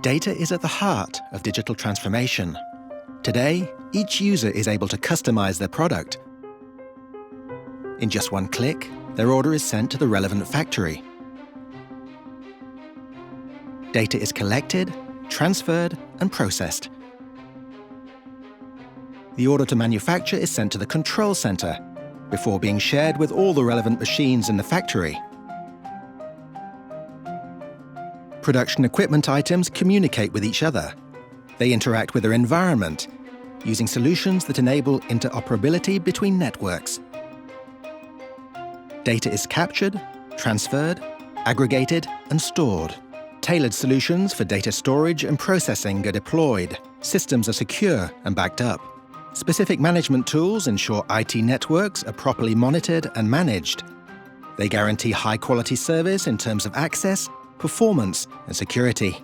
Data is at the heart of digital transformation. Today, each user is able to customize their product. In just one click, their order is sent to the relevant factory. Data is collected, transferred, and processed. The order to manufacture is sent to the control center before being shared with all the relevant machines in the factory. Production equipment items communicate with each other. They interact with their environment, using solutions that enable interoperability between networks. Data is captured, transferred, aggregated, and stored. Tailored solutions for data storage and processing are deployed. Systems are secure and backed up. Specific management tools ensure IT networks are properly monitored and managed. They guarantee high-quality service in terms of access, performance, and security.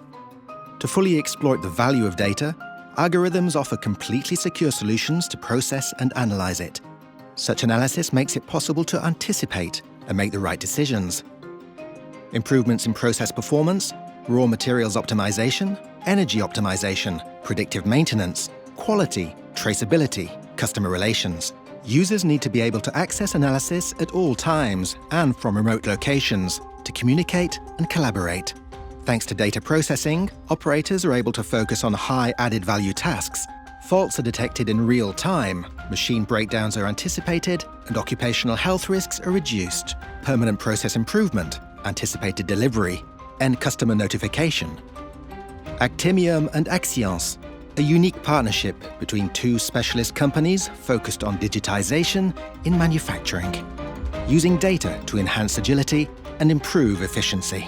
To fully exploit the value of data, algorithms offer completely secure solutions to process and analyze it. Such analysis makes it possible to anticipate and make the right decisions. Improvements in process performance, raw materials optimization, energy optimization, predictive maintenance, quality, traceability, customer relations. Users need to be able to access analysis at all times and from remote locations to communicate and collaborate. Thanks to data processing, operators are able to focus on high added value tasks. Faults are detected in real time, machine breakdowns are anticipated, and occupational health risks are reduced. Permanent process improvement, anticipated delivery, and customer notification. Actimium and Axience, a unique partnership between two specialist companies focused on digitization in manufacturing, using data to enhance agility and improve efficiency.